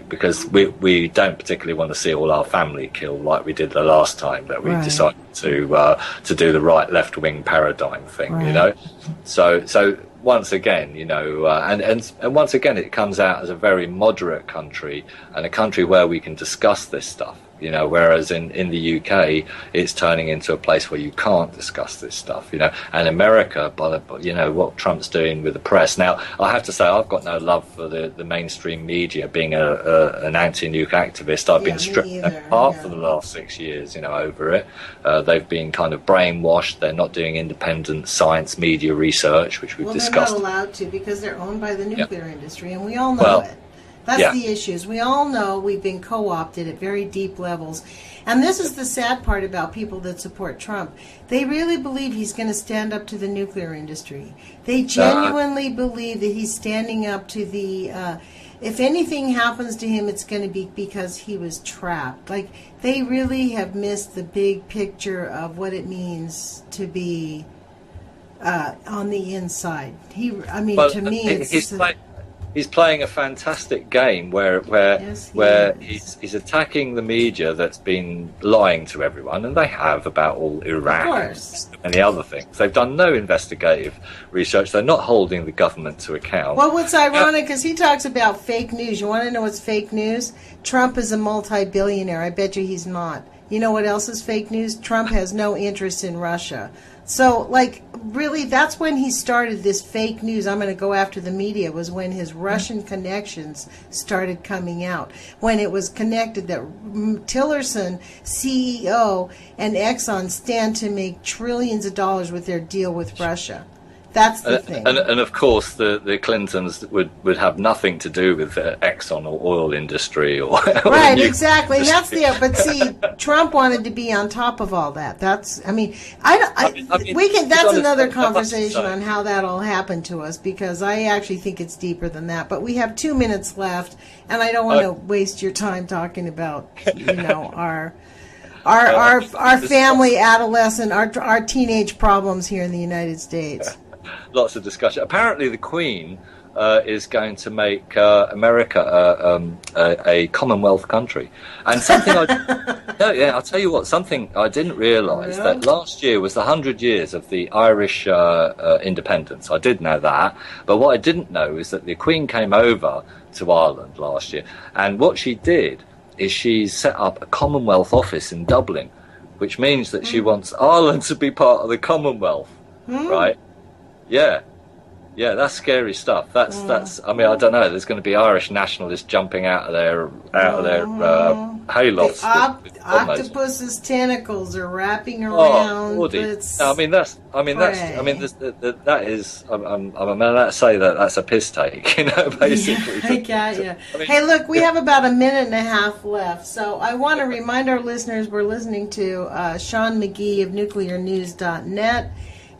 Because we don't particularly want to see all our family killed like we did the last time that we decided to do the right left wing paradigm thing, So once again, and once again, it comes out as a very moderate country and a country where we can discuss this stuff. Whereas in the UK, it's turning into a place where you can't discuss this stuff, and America, what Trump's doing with the press. Now, I have to say, I've got no love for the mainstream media. Being an anti-nuke activist, I've been stripped apart for the last 6 years, over it. They've been kind of brainwashed. They're not doing independent science media research, which we've discussed. They're not allowed to because they're owned by the nuclear industry, and we all know it. That's the issues. We all know we've been co-opted at very deep levels. And this is the sad part about people that support Trump. They really believe he's going to stand up to the nuclear industry. They genuinely believe that he's standing up to the... if anything happens to him, it's going to be because he was trapped. Like, they really have missed the big picture of what it means to be on the inside. To me, it's... he's playing a fantastic game where Yes, he's attacking the media that's been lying to everyone, and they have, about all Iraq and many other things. They've done no investigative research. They're not holding the government to account. Well, what's ironic is he talks about fake news. You want to know what's fake news? Trump is a multi-billionaire. I bet you he's not. You know what else is fake news? Trump has no interest in Russia. So, like, really, that's when he started this fake news. I'm going to go after the media, was when his Russian connections started coming out. When it was connected that Tillerson, CEO, and Exxon stand to make trillions of dollars with their deal with Russia. That's the thing. And of course, the Clintons would have nothing to do with the Exxon or oil industry or right, exactly. And that's but see, Trump wanted to be on top of all that. That's, I mean, we can. That's another conversation on how that all happened to us, because I actually think it's deeper than that. But we have 2 minutes left, and I don't want to waste your time talking about, our family, adolescent, our teenage problems here in the United States. Lots of discussion. Apparently, the Queen is going to make America a Commonwealth country. And something I'll tell you what. Something I didn't realise, that last year was the 100 years of the Irish independence. I did know that, but what I didn't know is that the Queen came over to Ireland last year, and what she did is she set up a Commonwealth office in Dublin, which means that she wants Ireland to be part of the Commonwealth, right? Yeah, that's scary stuff. That's. I mean, I don't know. There's going to be Irish nationalists jumping out of their haylofts. The octopus's tentacles are wrapping around. That is. I'm to say that's a piss take, basically. Yeah, I got you. Hey, look, we have about a minute and a half left, so I want to remind our listeners we're listening to Shawn McGee of nuclearnews.net.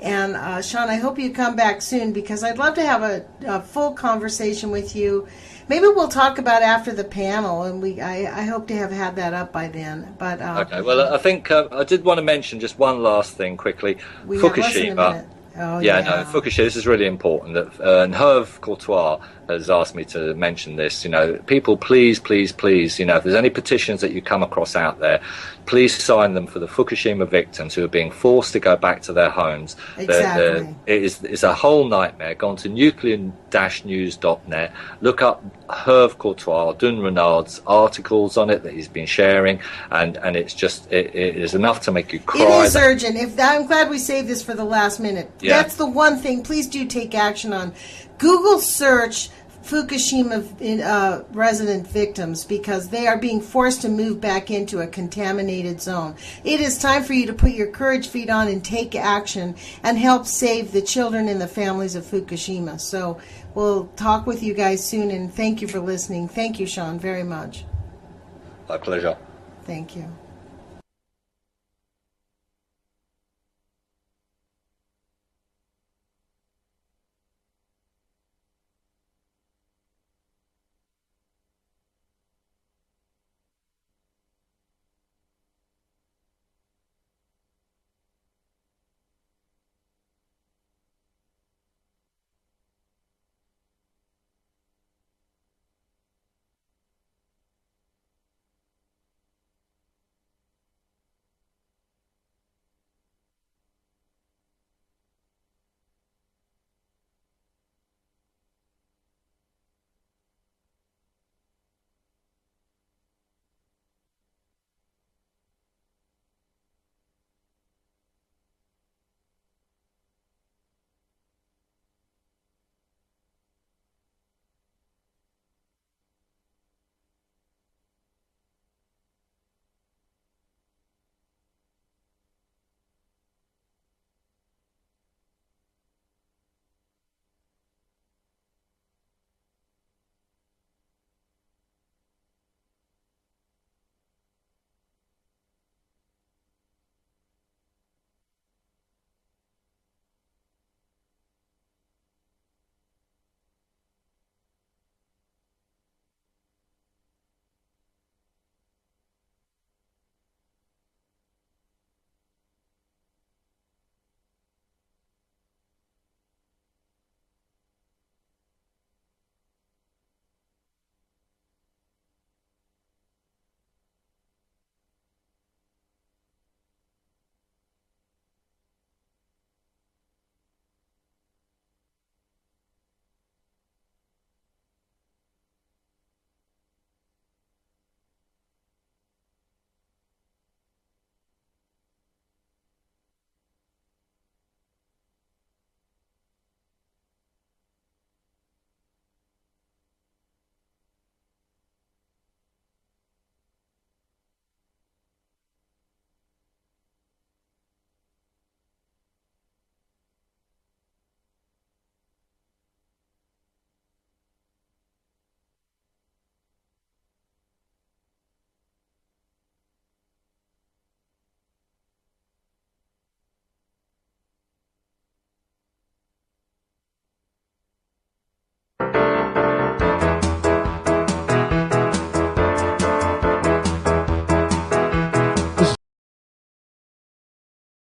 And Shawn, I hope you come back soon, because I'd love to have a full conversation with you. Maybe we'll talk about after the panel, and I hope to have had that up by then. But okay, well, I think I did want to mention just one last thing quickly. Fukushima. Fukushima. This is really important. And Herve Courtois has asked me to mention this. People, please, if there's any petitions that you come across out there, please sign them for the Fukushima victims who are being forced to go back to their homes. Exactly. It's a whole nightmare. Go on to nuclear-news.net. Look up Herve Courtois, Dun Renard's articles on it that he's been sharing, and it's just it is enough to make you cry. It is urgent. I'm glad we saved this for the last minute. Yeah. That's the one thing. Please do take action on. Google search Fukushima resident victims, because they are being forced to move back into a contaminated zone. It is time for you to put your courage feet on and take action and help save the children and the families of Fukushima. So we'll talk with you guys soon, and thank you for listening. Thank you, Shawn, very much. My pleasure. Thank you.